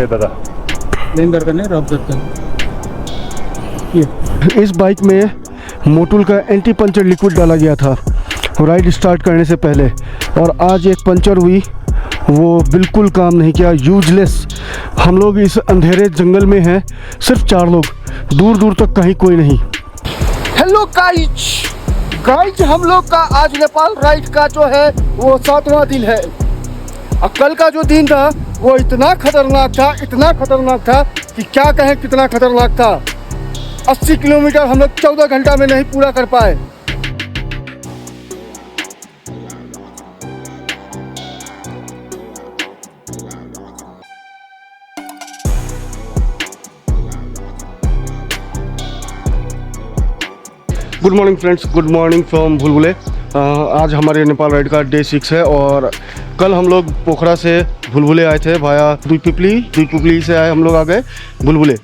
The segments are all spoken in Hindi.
दादा लेन दरकार रब दरकार। इस बाइक में मोटुल का एंटी पंचर लिक्विड डाला गया था राइड स्टार्ट करने से पहले, और आज एक पंचर हुई, वो बिल्कुल काम नहीं किया, यूजलेस। हम लोग इस अंधेरे जंगल में हैं, सिर्फ 4 लोग, दूर दूर तक कहीं कोई नहीं। हेलो गाइज, हम लोग का आज नेपाल राइड का जो है वो 7वां दिन है। और कल का जो दिन था वो इतना खतरनाक था कि क्या कहें कितना खतरनाक था। 80 किलोमीटर हम लोग 14 घंटा में नहीं पूरा कर पाए। Good morning friends, good morning from Bhulbhule. आज हमारे नेपाल राइड का डे 6 है और कल हम लोग पोखरा से भुलभुले आए थे भाया दुईपुपली से आए, हम लोग आ गए भुलभुले।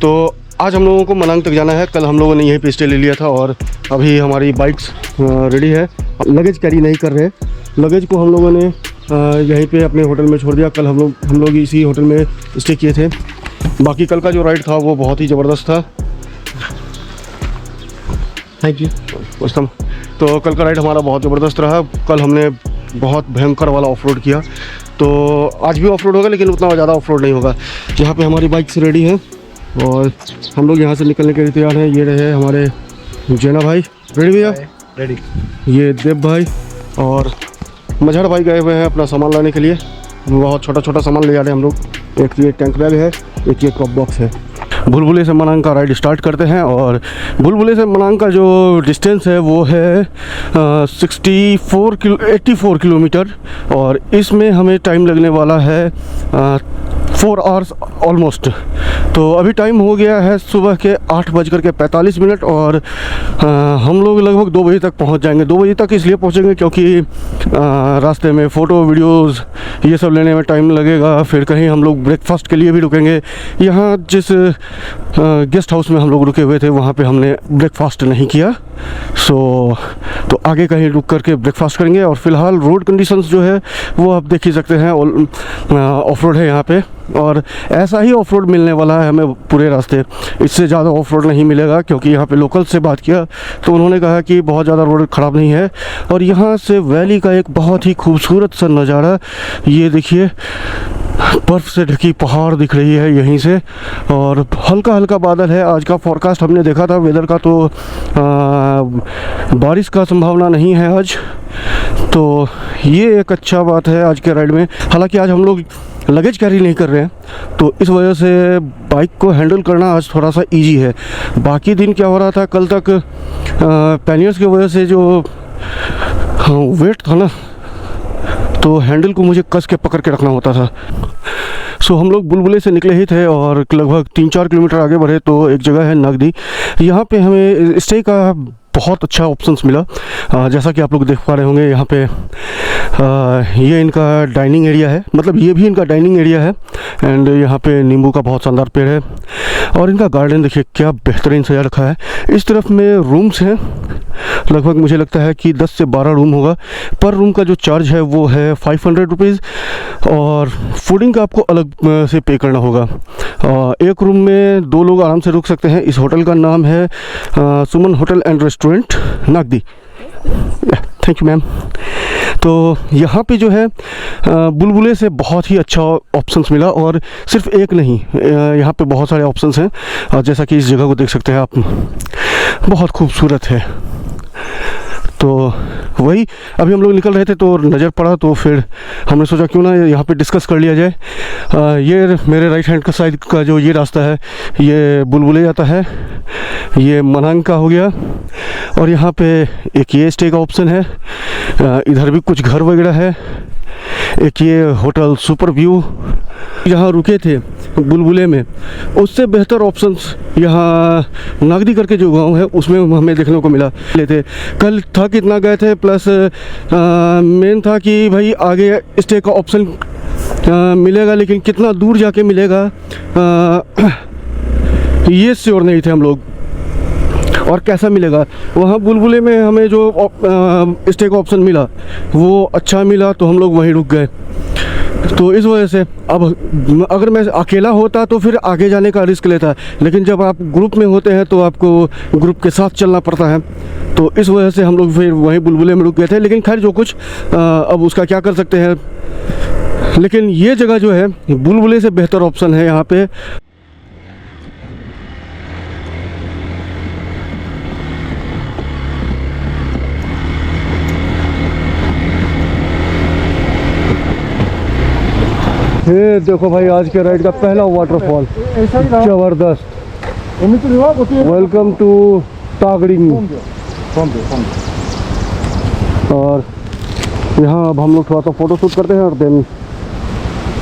तो आज हम लोगों को मनांग तक जाना है। कल हम लोगों ने यहीं पे स्टे ले लिया था और अभी हमारी बाइक्स रेडी है। लगेज कैरी नहीं कर रहे, लगेज को हम लोगों ने यहीं पे अपने होटल में छोड़ दिया। कल हम लोग इसी होटल में स्टे किए थे। बाकी कल का जो राइड था वो बहुत ही ज़बरदस्त था। Thank you welcome. तो कल का राइड हमारा बहुत ज़बरदस्त रहा। कल हमने बहुत भयंकर वाला ऑफ रोड किया, तो आज भी ऑफ रोड होगा लेकिन उतना ज़्यादा ऑफ रोड नहीं होगा। यहाँ पे हमारी बाइक्स रेडी हैं और हम लोग यहाँ से निकलने के लिए तैयार हैं। ये रहे हमारे जैना भाई, रेडी भैया? रेडी। ये देव भाई और मजहर भाई गए हुए हैं अपना सामान लाने के लिए। बहुत छोटा सामान ले जा रहे हैं हम लोग। एक ये टैंक बैग है, एक ये क्रॉप बॉक्स है। भुलभुले से मनांग का राइड स्टार्ट करते हैं और भुलभुले से मनांग का जो डिस्टेंस है वो है 84 किलोमीटर और इसमें हमें टाइम लगने वाला है 4 आवर्स ऑलमोस्ट। तो अभी टाइम हो गया है सुबह के 8:45 और हम लोग लगभग 2 बजे तक पहुंच जाएंगे। 2 बजे तक इसलिए पहुंचेंगे क्योंकि रास्ते में फ़ोटो वीडियोस ये सब लेने में टाइम लगेगा। फिर कहीं हम लोग ब्रेकफास्ट के लिए भी रुकेंगे। यहाँ जिस गेस्ट हाउस में हम लोग रुके हुए थे वहाँ पे हमने ब्रेकफास्ट नहीं किया, तो आगे कहीं रुक करके ब्रेकफास्ट करेंगे। और फिलहाल रोड कंडीशंस जो है वो आप देख ही सकते हैं, ऑफ रोड है यहाँ पे और ऐसा ही ऑफ रोड मिलने वाला है हमें पूरे रास्ते। इससे ज़्यादा ऑफ रोड नहीं मिलेगा क्योंकि यहाँ पे लोकल से बात किया तो उन्होंने कहा कि बहुत ज़्यादा रोड ख़राब नहीं है। और यहाँ से वैली का एक बहुत ही खूबसूरत सा नज़ारा, ये देखिए, बर्फ़ से ढकी पहाड़ दिख रही है यहीं से और हल्का हल्का बादल है। आज का फोरकास्ट हमने देखा था वेदर का, तो बारिश का संभावना नहीं है आज, तो ये एक अच्छा बात है आज के राइड में। हालांकि आज हम लोग लगेज कैरी नहीं कर रहे हैं तो इस वजह से बाइक को हैंडल करना आज थोड़ा सा इजी है। बाकी दिन क्या हो रहा था, कल तक पैनियर्स की वजह से जो वेट था ना, तो हैंडल को मुझे कस के पकड़ के रखना होता था। सो हम लोग बुलबुले से निकले ही थे और लगभग 3-4 किलोमीटर आगे बढ़े तो एक जगह है नगदी। यहाँ पे हमें स्टे का बहुत अच्छा ऑप्शंस मिला। जैसा कि आप लोग देख पा रहे होंगे यहाँ पे ये इनका डाइनिंग एरिया है, मतलब ये भी इनका डाइनिंग एरिया है। एंड यहाँ पे नींबू का बहुत शानदार पेड़ है और इनका गार्डन देखिए क्या बेहतरीन सजा रखा है। इस तरफ में रूम्स हैं, लगभग मुझे लगता है कि 10 से 12 रूम होगा। पर रूम का जो चार्ज है वो है 500 रुपीज़ और फूडिंग का आपको अलग से पे करना होगा। एक रूम में 2 लोग आराम से रुक सकते हैं। इस होटल का नाम है Suman hotel and restaurant Nagdi. Thank you ma'am. तो यहाँ पे जो है बुलबुले से बहुत ही अच्छा ऑप्शंस मिला और सिर्फ एक नहीं, यहाँ पे बहुत सारे ऑप्शंस हैं। और जैसा कि इस जगह को देख सकते हैं आप, बहुत खूबसूरत है। तो वही अभी हम लोग निकल रहे थे तो नज़र पड़ा, तो फिर हमने सोचा क्यों ना यहाँ पे डिस्कस कर लिया जाए। ये मेरे राइट हैंड का साइड का जो ये रास्ता है ये बुलबुले जाता है, ये मनांग का हो गया और यहाँ पे एक ये स्टे का ऑप्शन है। इधर भी कुछ घर वगैरह है, एक ये होटल सुपर व्यू। जहाँ रुके थे बुलबुले में उससे बेहतर ऑप्शंस यहाँ नागदी करके जो गांव है उसमें हमें देखने को मिला। लेते कल था कितना गए थे, प्लस मेन था कि भाई आगे स्टे का ऑप्शन मिलेगा लेकिन कितना दूर जाके मिलेगा ये श्योर नहीं थे हम लोग, और कैसा मिलेगा। वहाँ बुलबुले में हमें जो स्टे का ऑप्शन मिला वो अच्छा मिला तो हम लोग वहीं रुक गए। तो इस वजह से अब अगर मैं अकेला होता तो फिर आगे जाने का रिस्क लेता, लेकिन जब आप ग्रुप में होते हैं तो आपको ग्रुप के साथ चलना पड़ता है। तो इस वजह से हम लोग फिर वहीं बुलबुले में रुक गए थे, लेकिन खैर जो कुछ अब उसका क्या कर सकते हैं। लेकिन ये जगह जो है बुलबुले से बेहतर ऑप्शन है यहाँ पे। ये देखो भाई, आज के राइड का पहला वाटरफॉल, जबरदस्त। Welcome to Tagring. और यहाँ अब हम लोग थोड़ा सा फोटो शूट करते हैं और देन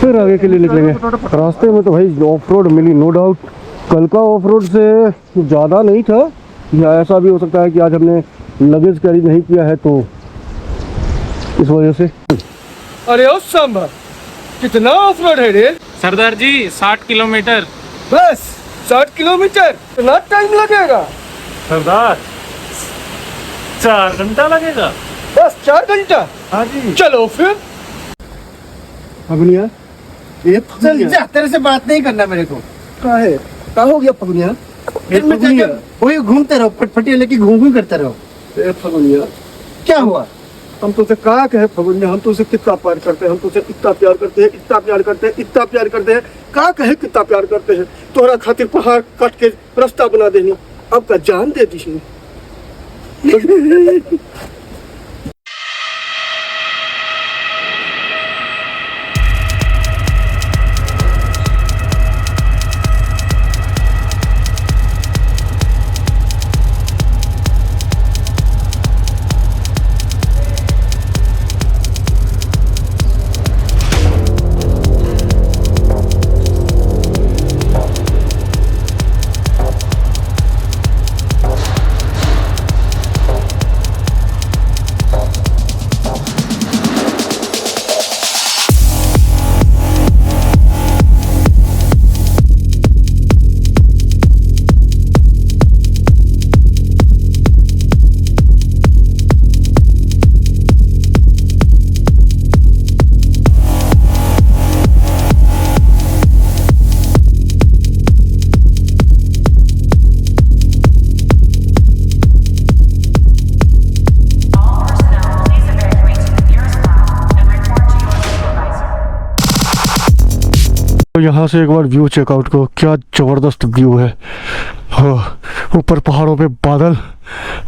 फिर आगे के लिए निकलेंगे। रास्ते में तो भाई ऑफ रोड मिली नो डाउट, कल का ऑफ रोड से ज़्यादा नहीं था, या ऐसा भी हो सकता है कि आज हमने लगेज कैरी नहीं किया है तो इस वजह से। अरे ओ सांबा, कितना ऑफ रोड है रे? सरदार जी 60 किलोमीटर। बस 60 किलोमीटर? इतना टाइम लगेगा? सरदार 4 घंटा लगेगा। बस 4 घंटा? हाँ जी। चलो फिर। पगनिया, ये चल जा, तेरे से बात नहीं करना मेरे को। क्या है? क्या हो गया पगनिया? वही घूमते रहो, फटफटिया लेके घूम करते रहो। पगनिया क्या हुआ? हम तुझसे कहा कहे पगनिया, हम तुझसे कितना प्यार करते हैं, हम तुझसे इतना प्यार करते हैं, इतना प्यार करते हैं, इतना प्यार करते हैं। कहा कहे कितना प्यार करते हैं, तोहरा खातिर पहाड़ काट के रास्ता बना देनी, अब का जान दे दी। यहाँ से एक बार व्यू चेकआउट को, क्या ज़बरदस्त व्यू है। ऊपर पहाड़ों पे बादल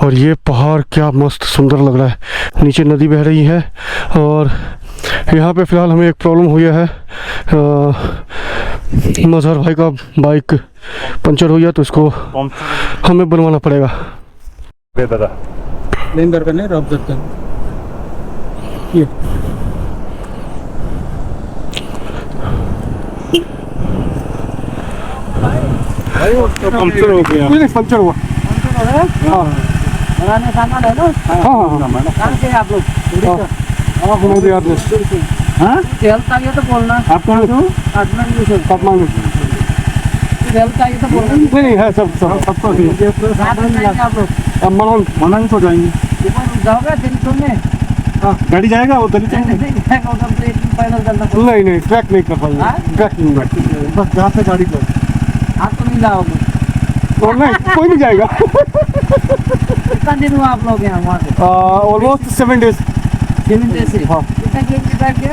और ये पहाड़ क्या मस्त सुंदर लग रहा है। नीचे नदी बह रही है और यहाँ पे फ़िलहाल हमें एक प्रॉब्लम हुई है। मजहर भाई का बाइक पंचर हो गया तो इसको हमें बनवाना पड़ेगा। लेन करने रब दत्तन ये पंक्चर हो गया। पंचर हुआ। बनाने सामान है ना? कहाँ से आप लोग? हेल्प चाहिए तो बोलना। आप कौन हो? काठमांडू। हेल्प चाहिए तो बोलना। नहीं है, सबको आप लोग मनांग तो जाएंगे। जाओगे दिल्ली में? गाड़ी जाएगा वो दिल्ली नहीं जाएगा उधर से, एक दिन पैदल चलना। नहीं ट्रैक नहीं कर पाएंगे। ट्रैक नहीं, बस जहाँ से गाड़ी को आप तो नहीं जाओगे? और नहीं कोई नहीं जाएगा। कितना दिन हुआ आप लोग यहाँ वहाँ से? Almost 7 days। 7 days से? हाँ। कितना किलोमीटर बैठ गया?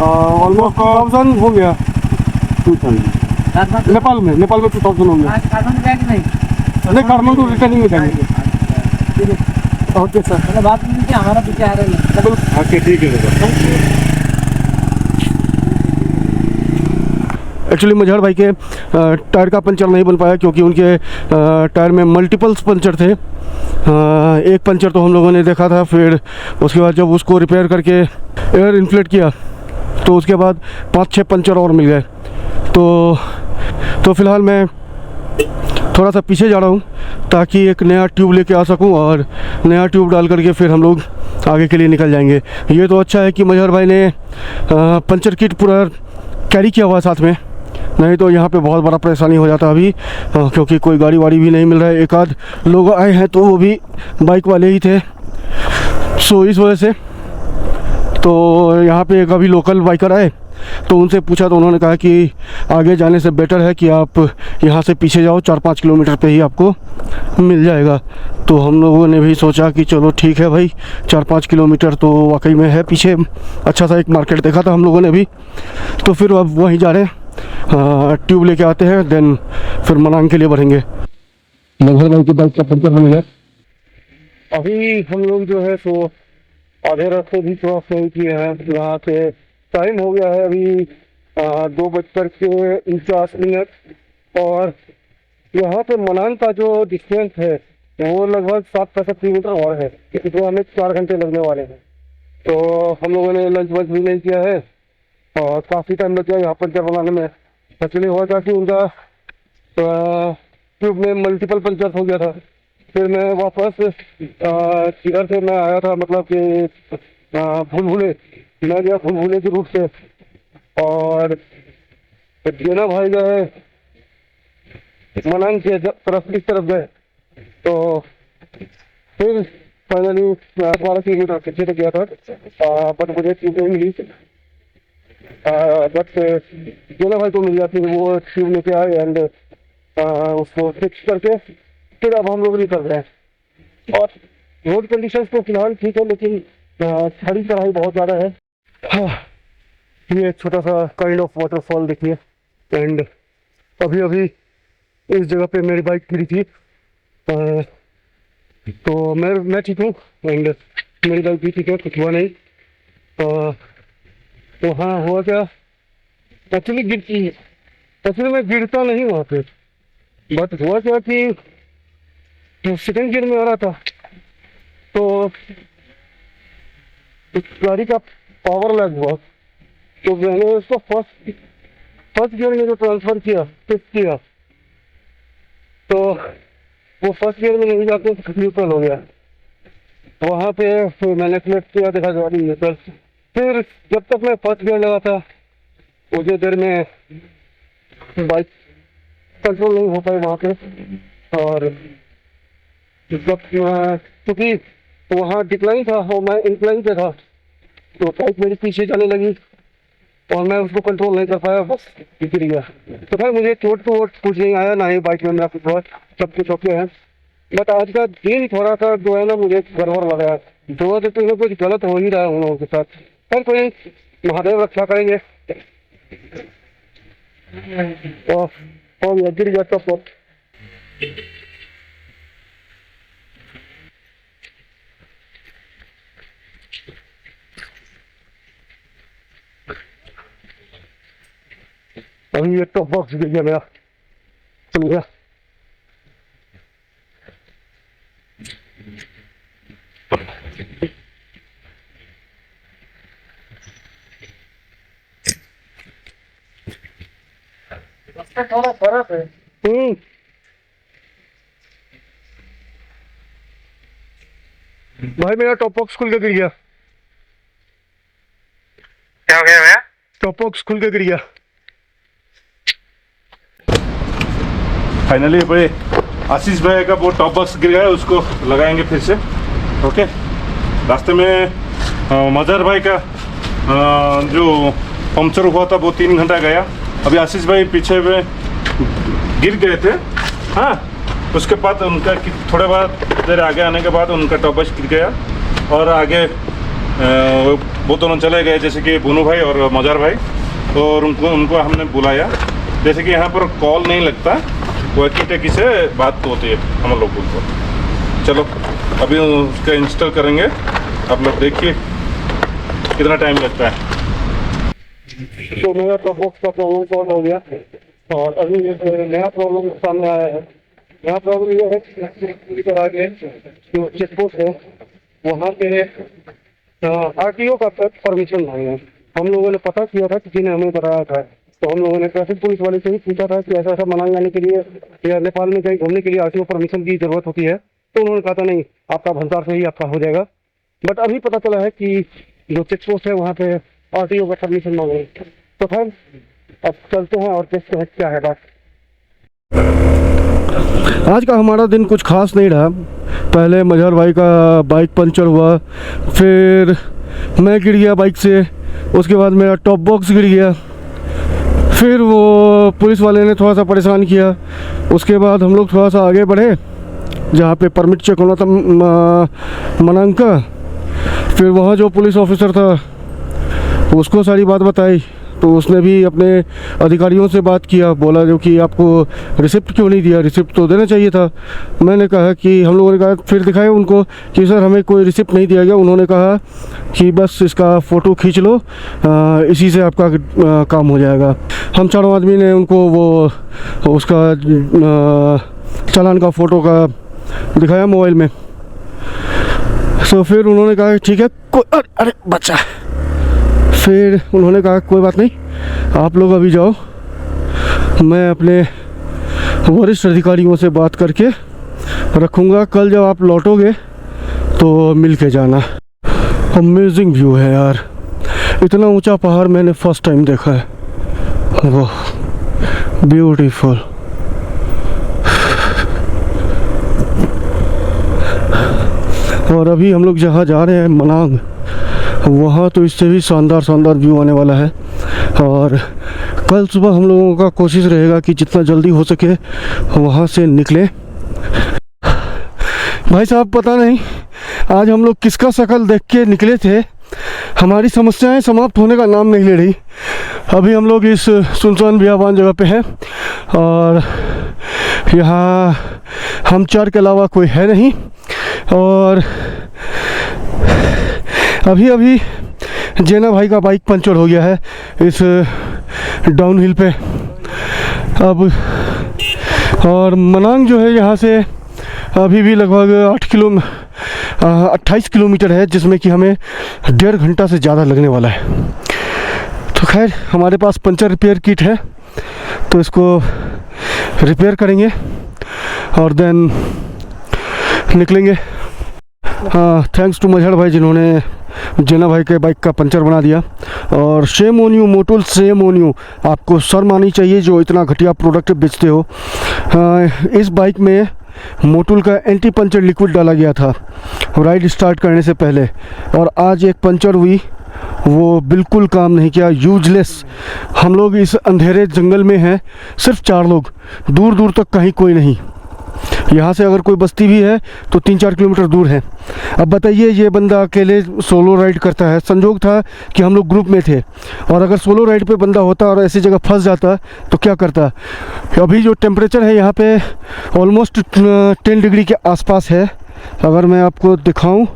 ऑलमोस्ट 2000 हो गया। 2000 नेपाल में 2000 हो गया। काठमांडू गया कि नहीं? काठमांडू रिटर्निंग में जाएंगे। ओके सर, मतलब बात नहीं कि हमारा पीछे आ रहे हैं। ओके ठीक है। एक्चुअली मजहर भाई के टायर का पंचर नहीं बन पाया क्योंकि उनके टायर में मल्टीपल्स पंचर थे। एक पंचर तो हम लोगों ने देखा था, फिर उसके बाद जब उसको रिपेयर करके एयर इन्फ्लेट किया तो उसके बाद 5-6 पंचर और मिल गए। तो फ़िलहाल मैं थोड़ा सा पीछे जा रहा हूँ ताकि एक नया ट्यूब लेके आ सकूँ और नया ट्यूब डाल करके फिर हम लोग आगे के लिए निकल जाएंगे। ये तो अच्छा है कि मजहर भाई ने पंचर किट पूरा कैरी किया हुआ है साथ में, नहीं तो यहाँ पे बहुत बड़ा परेशानी हो जाता अभी, क्योंकि कोई गाड़ी वाड़ी भी नहीं मिल रहा है। एक आध लोग आए हैं तो वो भी बाइक वाले ही थे। सो इस वजह से तो यहाँ पे एक अभी लोकल बाइकर आए तो उनसे पूछा तो उन्होंने कहा कि आगे जाने से बेटर है कि आप यहाँ से पीछे जाओ, 4-5 किलोमीटर पे ही आपको मिल जाएगा। तो हम लोगों ने भी सोचा कि चलो ठीक है भाई, 4-5 किलोमीटर तो वाकई में है पीछे। अच्छा सा एक मार्केट देखा था हम लोगों ने भी, तो फिर अब वहीं जा रहे हैं, ट्यूब लेके आते हैं, देन फिर मनांग के लिए बढ़ेंगे। मजहर भाई की बाइक का पंचर हो गया। अभी हम लोग जो है सो आधे रास्ते भी क्रॉस नहीं किए हैं। यहाँ से टाइम हो गया है अभी 2:49 और यहाँ पे मनांग का जो डिस्टेंस है वो लगभग 7-65 किलोमीटर और है, इसमें हमें 4 घंटे लगने वाले हैं। तो हम लोगों ने लंच वंच भी नहीं किया है और काफ़ी टाइम लग गया यहाँ पंचर बनाने में। एक्चुअली हुआ था कि उनका ट्यूब में मल्टीपल पंचर हो गया था। फिर मैं वापस इधर से मैं आया था, मतलब कि भूलभुले मैं गया, भूलभुले के रूट से, और जेना भाई जो है मनांग के तरफ इस तरफ गए। तो फिर फाइनली 12 किलोमीटर पीछे तक गया था, बट मुझे ट्यूब नहीं मिली। बट जेना भाई को मिल जाती है, वो ट्यूब लेके आए एंड उसको फिक्स करके फिर अब हम लोग निकल रहे हैं। और रोड कंडीशन तो फिलहाल ठीक है, लेकिन छड़ी चढ़ाई बहुत ज़्यादा है। हाँ, ये छोटा सा काइंड ऑफ वाटरफॉल देखिए। एंड अभी अभी इस जगह पे मेरी बाइक गिरी थी, तो मैं ठीक हूँ एंड मेरी बाइक भी ठीक है, कुछ हुआ नहीं। तो हाँ, हुआ क्या, एक्चुअली मैं गिरता नहीं वहाँ पे, बट हुआ क्या कि सेकेंड गियर में आ रहा था, तो गाड़ी का पावर लैग हुआ। तो मैंने उसको फर्स्ट गियर में जो ट्रांसफ़र किया, शिफ्ट किया, तो वो फर्स्ट गियर में नहीं जाके न्यूट्रल हो गया। वहाँ पे फिर मैंने क्लच किया, देखा गाड़ी न्यूट्रल। फिर जब तक मैं फर्स्ट गियर लगा था उतनी देर में बाइक कंट्रोल नहीं हो पाई वहाँ पे। और जब क्योंकि वहाँ डिक्लाइन था और मैं इंक्लाइन पे था, तो बाइक मेरी पीछे जाने लगी और मैं उसको कंट्रोल नहीं कर पाया, बस गिर गया। तो खैर मुझे चोट तो कुछ नहीं आया, ना ही बाइक में मेरा कुछ हुआ, सब कुछ ओके है। बट आज का दिन थोड़ा सा जो है ना, मुझे गड़बड़ लगा है। जो तो तुम्हें कुछ गलत हो ही रहा है उन लोगों के साथ। खैर कोई नहीं, महादेव रक्षा करेंगे। और गिर गया तो अभी ये टॉप बॉक्स गिर गया मेरा, सुन गया। थोड़ा फर्क है। भाई मेरा टॉप बॉक्स खुल के गिर गया। क्या हो गया भैया? टॉप बॉक्स खुल के गिर गया। फाइनली भाई आशीष भाई का वो टॉप बॉक्स गिर गया है, उसको लगाएंगे फिर से। ओके, रास्ते में मजहर भाई का जो पंक्चर हुआ था वो 3 घंटा गया। अभी आशीष भाई पीछे में गिर गए थे, हाँ, उसके बाद उनका थोड़े बाद देर आगे आने के बाद उनका टॉप बॉक्स गिर गया और आगे वो दोनों चले गए, जैसे कि बुनू भाई और मजहर भाई। और उनको हमने बुलाया, जैसे कि यहाँ पर कॉल नहीं लगता, वॉकी टकी से बात तो होती है हम लोगों को। चलो अभी उसका इंस्टॉल करेंगे, आप लोग देखिए कितना टाइम लगता है। तो मेरा टॉप बॉक्स का प्रॉब्लम सॉल्व हो गया और अभी नया प्रॉब्लम सामने आया है। नया प्रॉब्लम ये है कि आगे जो चेक पोस्ट है वहाँ पे RTO का परमिशन मांगे। हम लोगों ने पता किया था, किसी ने हमें बताया था, तो हम लोगों ने ट्रैफिक पुलिस वाले से ही पूछा था कि ऐसा मनांग जाने के लिए या नेपाल में कहीं घूमने के लिए RTO परमिशन की ज़रूरत होती है। तो उन्होंने कहा था नहीं, आपका भंसार से ही आपका हो जाएगा। बट अभी पता चला है कि जो चेक पोस्ट है वहाँ पे RTO का परमिशन मांगे। तो खैर अब चलते हैं और देखते हैं क्या है बात। आज का हमारा दिन कुछ खास नहीं रहा। पहले मजहर भाई का बाइक पंचर हुआ, फिर मैं गिर गया बाइक से, उसके बाद मेरा टॉप बॉक्स गिर गया। फिर वो पुलिस वाले ने थोड़ा सा परेशान किया। उसके बाद हम लोग थोड़ा सा आगे बढ़े जहाँ पे परमिट चेक होना था मनांग का। फिर वहाँ जो पुलिस ऑफिसर था उसको सारी बात बताई, तो उसने भी अपने अधिकारियों से बात किया, बोला जो कि आपको रिसिप्ट क्यों नहीं दिया, रिसिप्ट तो देना चाहिए था। मैंने कहा कि हम लोगों ने कहा, फिर दिखाया उनको कि सर हमें कोई रिसिप्ट नहीं दिया गया। उन्होंने कहा कि बस इसका फ़ोटो खींच लो, इसी से आपका काम हो जाएगा। हम चारों आदमी ने उनको वो उसका चालान का फ़ोटो का दिखाया मोबाइल में। तो फिर उन्होंने कहा ठीक है, अरे बच्चा। फिर उन्होंने कहा कोई बात नहीं, आप लोग अभी जाओ, मैं अपने वरिष्ठ अधिकारियों से बात करके रखूँगा, कल जब आप लौटोगे तो मिल के जाना। अमेजिंग व्यू है यार, इतना ऊंचा पहाड़ मैंने फर्स्ट टाइम देखा है। वाह ब्यूटीफुल। और अभी हम लोग जहाँ जा रहे हैं मनांग, वहाँ तो इससे भी शानदार शानदार व्यू आने वाला है। और कल सुबह हम लोगों का कोशिश रहेगा कि जितना जल्दी हो सके वहाँ से निकले। भाई साहब पता नहीं आज हम लोग किसका शक्ल देख के निकले थे, हमारी समस्याएं समाप्त होने का नाम नहीं ले रही। अभी हम लोग इस सुनसान बियाबान जगह पे हैं और यहाँ हम चार के अलावा कोई है नहीं। और अभी अभी जेना भाई का बाइक पंचर हो गया है इस डाउन हिल पे। अब और मनांग जो है यहाँ से अभी भी लगभग 28 किलोमीटर है, जिसमें कि हमें 1.5 घंटा से ज़्यादा लगने वाला है। तो खैर हमारे पास पंचर रिपेयर किट है, तो इसको रिपेयर करेंगे और देन निकलेंगे। हाँ, थैंक्स टू मझड़ भाई जिन्होंने जेना भाई के बाइक का पंचर बना दिया। और shame on you Motul, shame on you, आपको शर्म आनी चाहिए जो इतना घटिया प्रोडक्ट बेचते हो। इस बाइक में मोटुल का एंटी पंचर लिक्विड डाला गया था राइड स्टार्ट करने से पहले, और आज एक पंचर हुई, वो बिल्कुल काम नहीं किया, यूजलेस। हम लोग इस अंधेरे जंगल में हैं, सिर्फ 4 लोग, दूर दूर तक कहीं कोई नहीं। यहाँ से अगर कोई बस्ती भी है तो 3-4 किलोमीटर दूर है। अब बताइए ये बंदा अकेले सोलो राइड करता है। संजोग था कि हम लोग ग्रुप में थे, और अगर सोलो राइड पे बंदा होता और ऐसी जगह फंस जाता तो क्या करता। अभी जो टेम्परेचर है यहाँ पे ऑलमोस्ट 10 डिग्री के आसपास है। अगर मैं आपको दिखाऊं,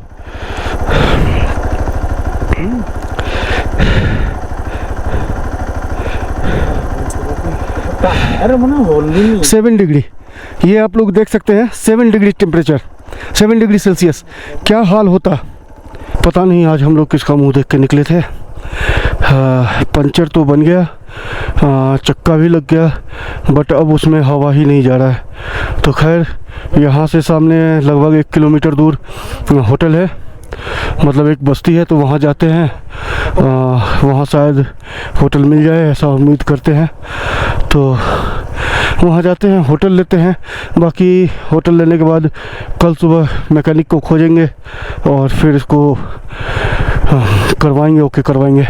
अरे मना होल नहीं 7 डिग्री, ये आप लोग देख सकते हैं 7 डिग्री टेम्परेचर, 7 डिग्री सेल्सियस। क्या हाल होता पता नहीं। आज हम लोग किसका मुंह देख के निकले थे। पंचर तो बन गया, चक्का भी लग गया, बट अब उसमें हवा ही नहीं जा रहा है। तो खैर यहाँ से सामने लगभग 1 किलोमीटर दूर होटल है, मतलब एक बस्ती है, तो वहाँ जाते हैं। वहाँ शायद होटल मिल जाए ऐसा उम्मीद करते हैं, तो वहाँ जाते हैं, होटल लेते हैं। बाकी होटल लेने के बाद कल सुबह मैकेनिक को खोजेंगे और फिर इसको करवाएंगे, ओके करवाएंगे।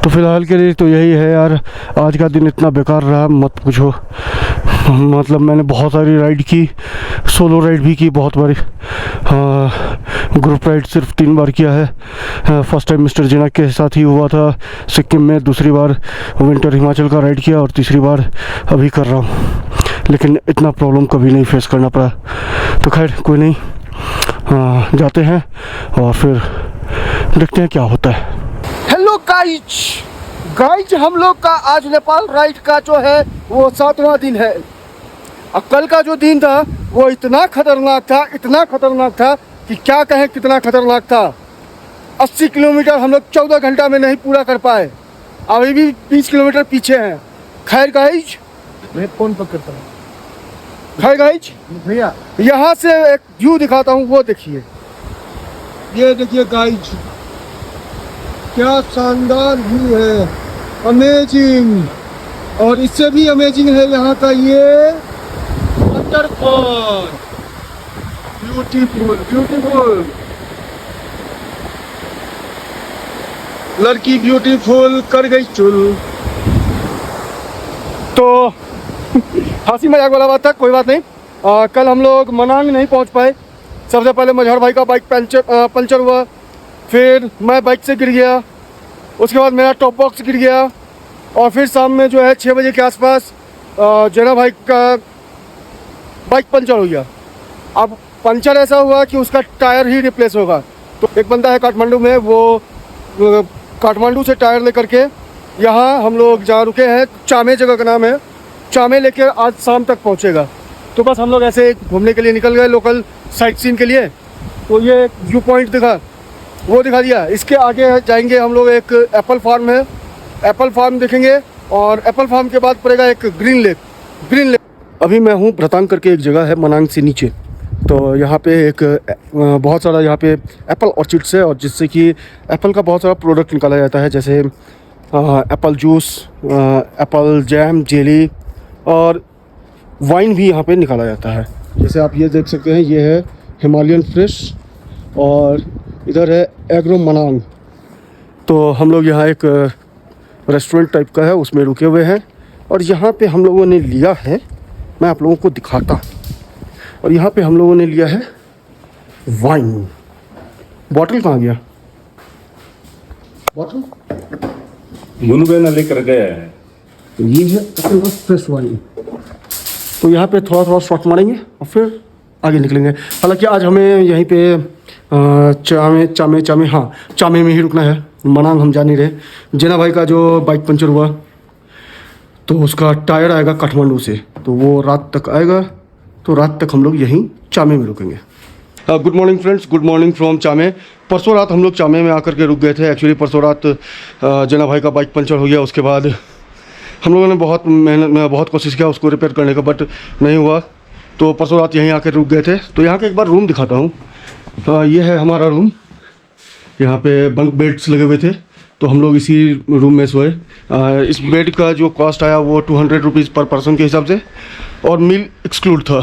तो फ़िलहाल के लिए तो यही है यार। आज का दिन इतना बेकार रहा मत पूछो। मतलब मैंने बहुत सारी राइड की, सोलो राइड भी की बहुत बारी, ग्रुप राइड सिर्फ 3 बार किया है। फर्स्ट टाइम मिस्टर जेना के साथ ही हुआ था सिक्किम में, दूसरी बार विंटर हिमाचल का राइड किया और तीसरी बार अभी कर रहा हूँ। लेकिन इतना प्रॉब्लम कभी नहीं फेस करना पड़ा। तो खैर कोई नहीं, जाते हैं और फिर देखते हैं क्या होता है। हेलो गाइज, हम लोग का आज नेपाल राइड का जो है वो 7वां दिन है। अब कल का जो दिन था वो इतना खतरनाक था कि क्या कहें कितना खतरनाक था। 80 किलोमीटर हम लोग 14 घंटा में नहीं पूरा कर पाए, अभी भी 20 किलोमीटर पीछे हैं। खैर गाइज, मैं फोन पकड़ता हूँ। खैर गाइज भैया यहाँ से एक व्यू दिखाता हूँ, वो देखिए, ये देखिए गाइज, क्या शानदार व्यू है, अमेजिंग। और इससे भी अमेजिंग है यहाँ का ये वाटरफॉल, ब्यूटीफुल ब्यूटीफुल। लड़की ब्यूटीफुल कर गई चुल। तो हंसी मजाक वाला बात था, कोई बात नहीं। कल हम लोग मनांग नहीं पहुंच पाए। सबसे पहले मजहर भाई का बाइक पंचर हुआ, फिर मैं बाइक से गिर गया, उसके बाद मेरा टॉप बॉक्स गिर गया, और फिर शाम में जो है 6 बजे के आसपास जना भाई का बाइक पंचर हो गया। अब पंचर ऐसा हुआ कि उसका टायर ही रिप्लेस होगा। तो एक बंदा है काठमांडू में, वो काठमांडू से टायर लेकर के यहाँ हम लोग जहाँ रुके हैं, चामे जगह का नाम है, चामे लेकर आज शाम तक पहुँचेगा। तो बस हम लोग ऐसे घूमने के लिए निकल गए, लोकल साइट सीन के लिए। तो ये व्यू पॉइंट वो दिखा दिया। इसके आगे जाएंगे हम लोग, एक एप्पल फार्म है, एप्पल फार्म देखेंगे, और एप्पल फार्म के बाद पड़ेगा एक ग्रीन लेक। अभी मैं हूँ भ्रतांग करके एक जगह है मनांग से नीचे। तो यहाँ पे एक बहुत सारा यहाँ पे एप्पल ऑर्चिड्स है, और जिससे कि एप्पल का बहुत सारा प्रोडक्ट निकाला जाता है, जैसे Apple juice, Apple jam, jelly और वाइन भी यहाँ पे निकाला जाता है। जैसे आप ये देख सकते हैं, ये है हिमालयन फ्रेश, और इधर है एग्रो मनांग। तो हम लोग यहाँ एक रेस्टोरेंट टाइप का है, उसमें रुके हुए हैं, और यहाँ पे हम लोगों ने लिया है, मैं आप लोगों को दिखाता। और यहाँ पे हम लोगों ने लिया है वाइन। बॉटल कहाँ गया? बॉटल मुनु भाई ना लेकर गया है। तो ये है अपने पास फ्रेश वाइन। तो यहाँ पे थोड़ा थोड़ा शॉट मारेंगे और फिर आगे निकलेंगे। हालांकि आज हमें यहीं पे चामे में ही रुकना है, मनांग हम जा नहीं रहे। जेना भाई का जो बाइक पंचर हुआ, तो उसका टायर आएगा काठमांडू से, तो वो रात तक आएगा। तो रात तक हम लोग यहीं चामे में रुकेंगे। Good morning friends, good morning from Chame. परसों रात हम लोग चामे में आकर के रुक गए थे। एक्चुअली परसों रात जेना भाई का बाइक पंचर हो गया। उसके बाद हम लोगों ने बहुत कोशिश किया उसको रिपेयर करने का, बट नहीं हुआ। तो परसों रात यहीं आकर रुक गए थे। तो यहाँ का एक बार रूम दिखाता हूँ। ये है हमारा रूम। यहाँ पे बंक बेड्स लगे हुए थे, तो हम लोग इसी रूम में सोए। इस बेड का जो कॉस्ट आया वो 200 रुपीज़ पर पर्सन के हिसाब से, और मील एक्सक्लूड था।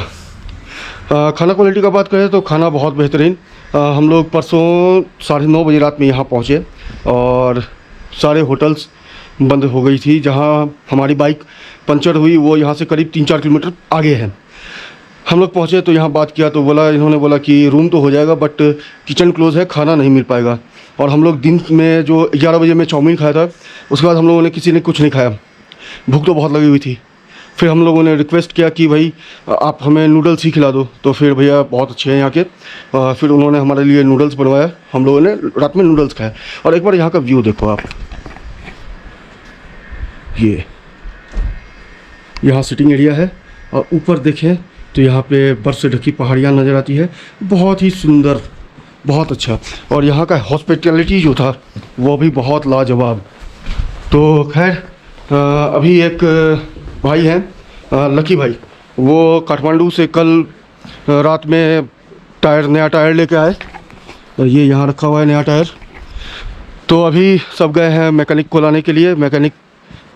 खाना क्वालिटी का बात करें तो खाना बहुत बेहतरीन। हम लोग परसों 9:30 बजे रात में यहाँ पहुँचे, और सारे होटल्स बंद हो गई थी। जहाँ हमारी बाइक पंचर हुई वो यहाँ से करीब 3-4 किलोमीटर आगे है। हम लोग पहुँचे तो यहाँ बात किया, तो इन्होंने बोला कि रूम तो हो जाएगा, बट किचन क्लोज़ है, खाना नहीं मिल पाएगा। और हम लोग दिन में जो 11 बजे में चाउमीन खाया था, उसके बाद हम लोगों ने किसी ने कुछ नहीं खाया, भूख तो बहुत लगी हुई थी। फिर हम लोगों ने रिक्वेस्ट किया कि भाई आप हमें नूडल्स ही खिला दो। तो फिर भैया बहुत अच्छे हैं यहाँ के, फिर उन्होंने हमारे लिए नूडल्स बनवाया। हम लोगों ने रात में नूडल्स खाया। और एक बार यहाँ का व्यू देखो आप, ये यहाँ सिटिंग एरिया है, और ऊपर देखें तो यहाँ पे बर्फ़ से ढकी पहाड़ियाँ नज़र आती है। बहुत ही सुंदर, बहुत अच्छा। और यहाँ का हॉस्पिटैलिटी जो था वो भी बहुत लाजवाब। तो खैर अभी एक भाई हैं लकी भाई, वो काठमांडू से कल रात में नया टायर लेके आए। ये यहाँ रखा हुआ है नया टायर। तो अभी सब गए हैं मैकेनिक को लाने के लिए, मैकेनिक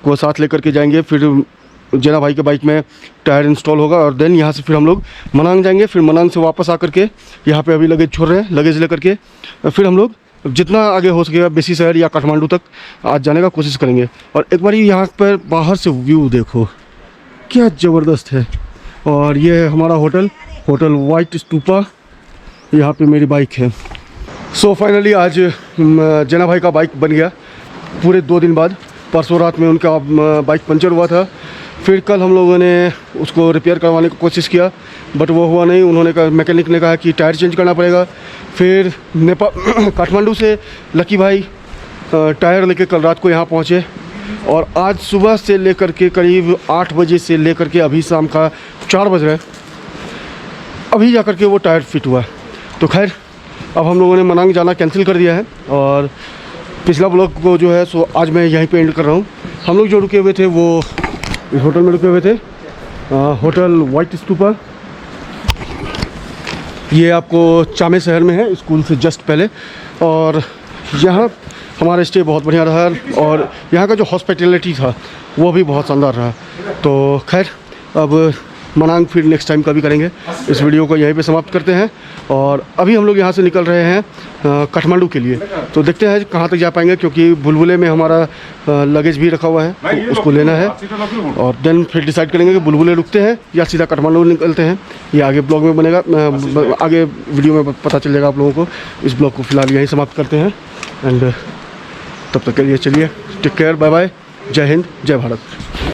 को साथ लेकर के जाएंगे। फिर जेना भाई के बाइक में टायर इंस्टॉल होगा, और देन यहाँ से फिर हम लोग मनांग जाएंगे। फिर मनांग से वापस आकर के यहाँ पे अभी लगेज छोड़ रहे हैं, लगेज लेकर के फिर हम लोग जितना आगे हो सकेगा बेसी शहर या काठमांडू तक आज जाने का कोशिश करेंगे। और एक बार यहाँ पर बाहर से व्यू देखो, क्या ज़बरदस्त है। और ये है हमारा होटल वाइट स्तूपा, यहाँ पे मेरी बाइक है। सो फाइनली आज जेना भाई का बाइक बन गया पूरे 2 दिन बाद। परसों रात में उनका बाइक पंचर हुआ था। फिर कल हम लोगों ने उसको रिपेयर करवाने की कोशिश किया, बट वो हुआ नहीं। उन्होंने कहा, मैकेनिक ने कहा कि टायर चेंज करना पड़ेगा। फिर काठमांडू से लकी भाई टायर लेके कल रात को यहाँ पहुँचे, और आज सुबह से लेकर के करीब 8 बजे से लेकर के अभी शाम का 4 बज रहे, अभी जा कर के वो टायर फिट हुआ। तो खैर अब हम लोगों ने मनांग जाना कैंसिल कर दिया है, और पिछला ब्लॉग को जो है सो आज मैं यहीं पे एंड कर रहा हूँ। हम लोग जो रुके हुए थे वो इस होटल में रुके हुए थे, होटल वाइट स्तूपा। ये आपको चामे शहर में है, स्कूल से जस्ट पहले। और यहाँ हमारा स्टे बहुत बढ़िया रहा, और यहाँ का जो हॉस्पिटैलिटी था वो भी बहुत शानदार रहा। तो खैर अब मनांग फिर नेक्स्ट टाइम कभी करेंगे। इस वीडियो को यहीं पे समाप्त करते हैं और अभी हम लोग यहाँ से निकल रहे हैं काठमांडू के लिए। तो देखते हैं कहाँ तक जा पाएंगे, क्योंकि बुलबुले में हमारा लगेज भी रखा हुआ है, तो उसको लेना है और देन फिर डिसाइड करेंगे कि बुलबुले रुकते हैं या सीधा काठमांडू निकलते हैं। ये आगे ब्लॉग में बनेगा, आगे वीडियो में पता चल जाएगा आप लोगों को। इस ब्लॉग को फिलहाल यहीं समाप्त करते हैं एंड तब तक के लिए चलिए टेक केयर, बाय बाय, जय हिंद, जय भारत।